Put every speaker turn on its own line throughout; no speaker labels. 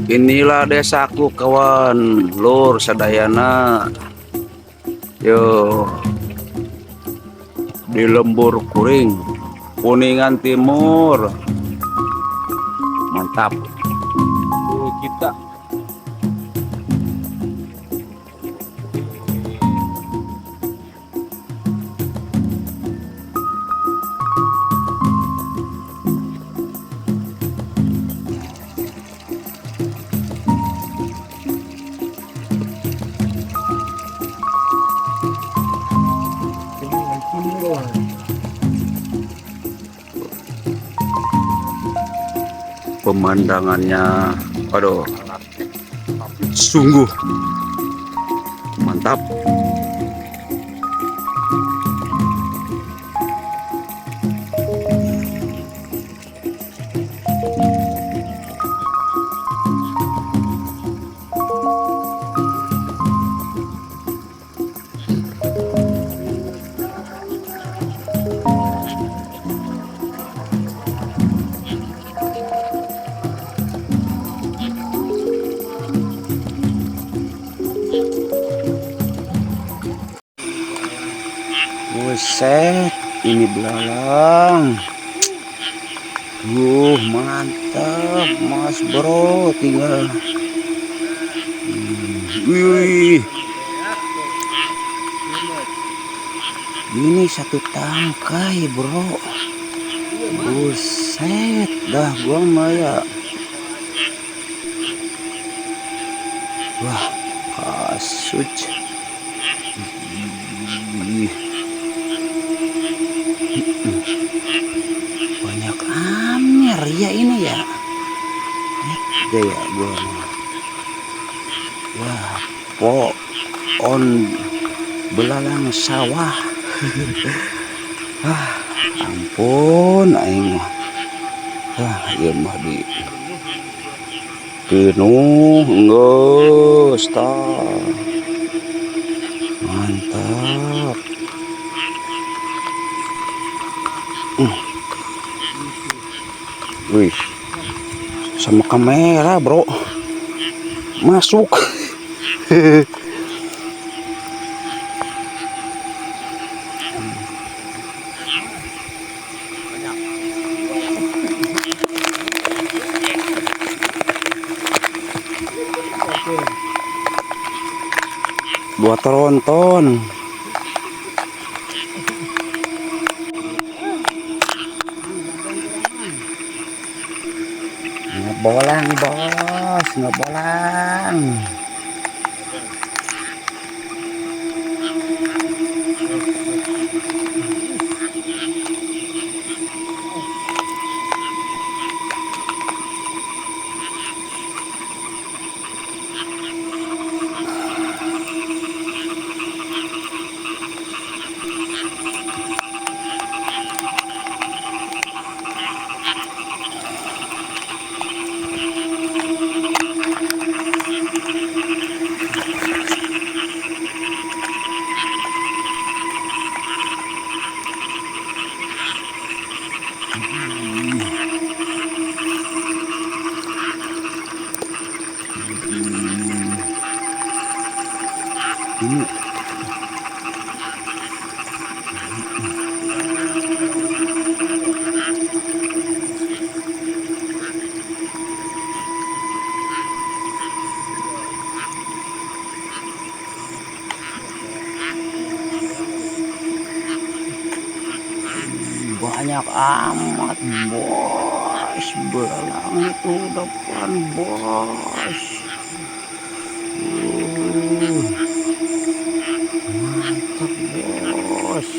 Inilah desaku kawan, lur sadayana. Yo, di Lembur Kuring, Kuningan Timur. Mantap. Kita pemandangannya, aduh, sungguh mantap. Buset, ini belalang. Mantap, Mas Bro, tinggal. Wih, ini satu tangkai, Bro. Buset, dah gua mah ya. Wah, kasut. Banyak amer ya ini ya. Gaya gua. Wah, pohon belalang sawah. Ampun aing mah. Ieu mah di penuh geus tah. Mantap. Wih, sama kamera bro, masuk. Buat tronton. Ngebolang bos, ngebolang. Ini banyak amat bos, belalang itu depan bos. Mantap bos.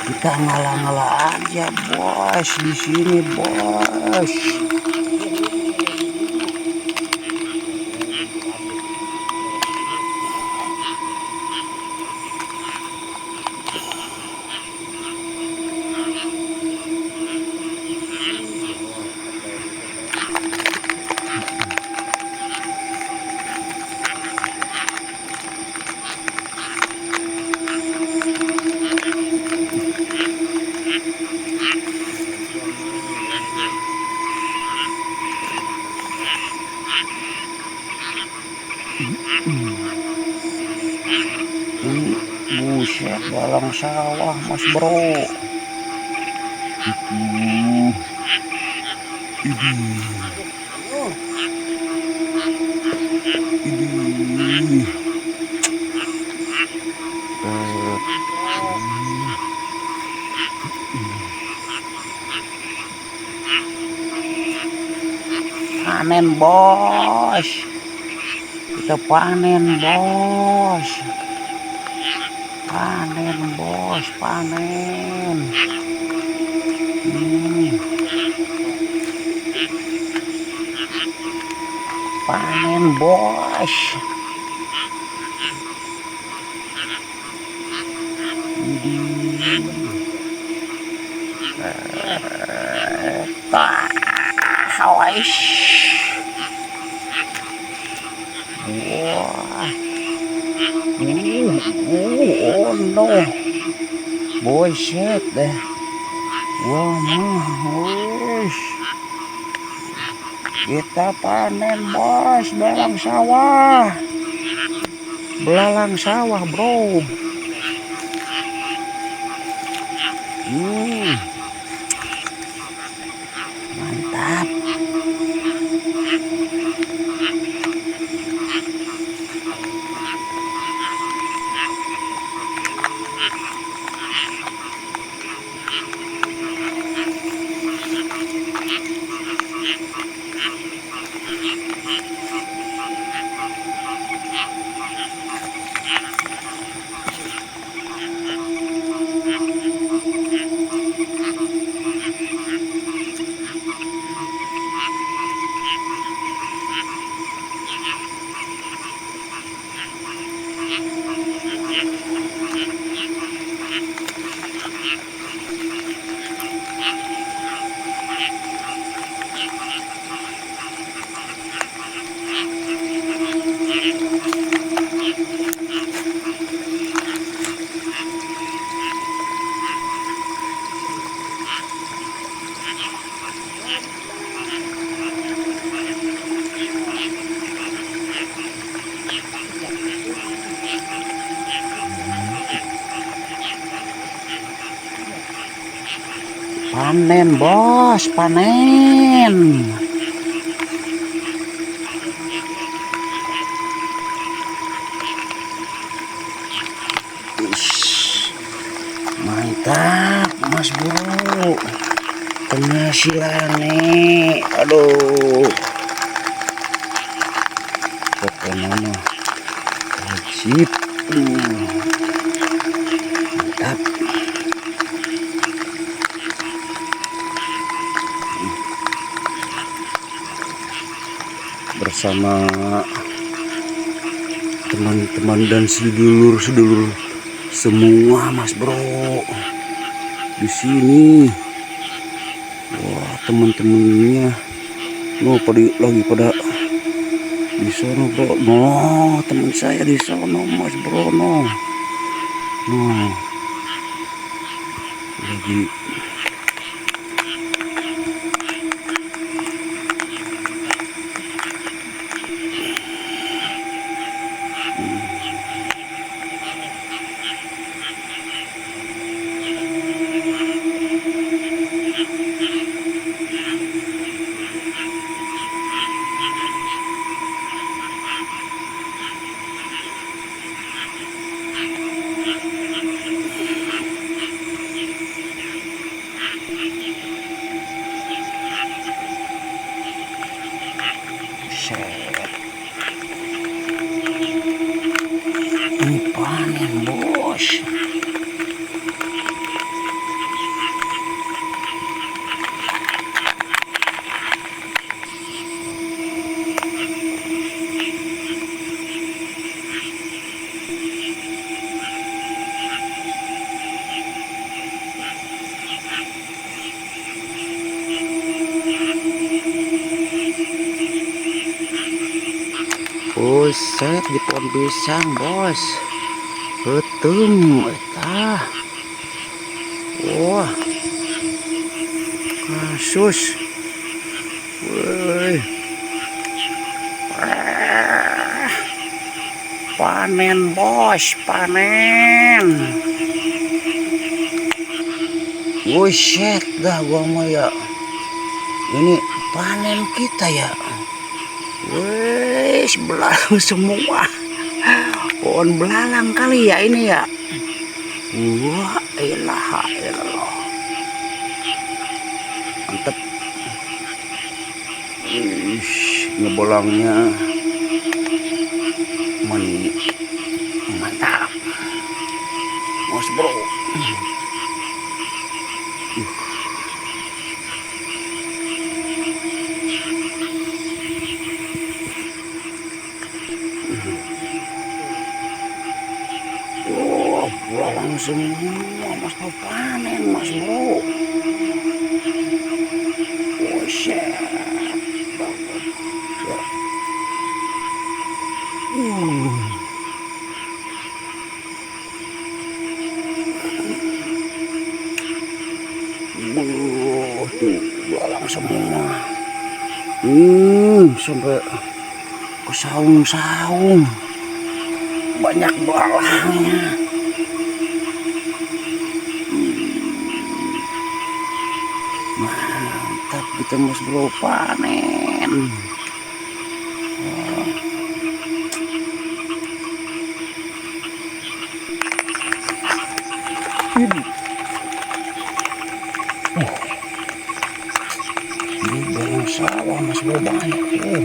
Kita ngalah-ngalah aja bos di sini bos. Buset, balang sawah mas bro. Idih. Panen bos, kita panen bos, panen bos, panen. Panen bos. Hawaii. Wah. Oh no. Buset deh. Wah mah. Kita panen bos, belalang sawah. Belalang sawah, bro. Mantap. Panen bos, panen. Mantap mas bro, penghasilan nih. Aduh, pokoknya wajib. Mantap. Bersama teman-teman dan sedulur-sedulur semua mas bro di sini. Wah teman-temannya lagi pada di sana bro. No, teman saya di sana mas bro. No lagi ini panen bos. Buset di pohon pisang bos, betung eta. Wah kasus. Woi panen bos, panen. Buset dah gua mah ya. Ini panen kita ya. Wes belalang semua. Pohon belalang kali ya ini ya. Wah, ilaha illallah. Mantap. Ngebolongnya mantap. Mas bro. Belalang semua mas bro, panen mas bro. Buset. Tuh belalang semua. Sampai ke saung-saung. Banyak belalangnya. Mantap kita mas bro, panen. Ini belalang sawah mas bro, banyak tuh.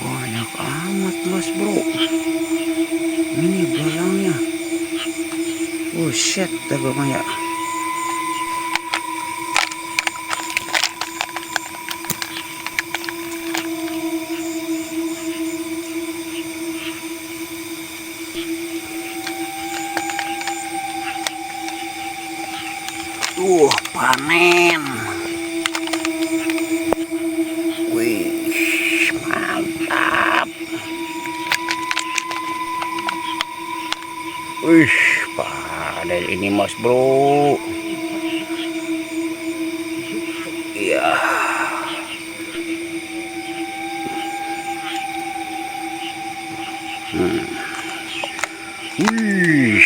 Banyak amat mas bro. Ini belalangnya. Buset dah gua ya. Panen. Wih, mantap. Wih, panen ini mas bro. Iya. Wih,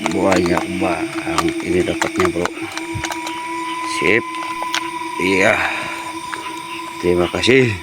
banyak banget ini dapatnya bro. Sip. Iya, terima kasih.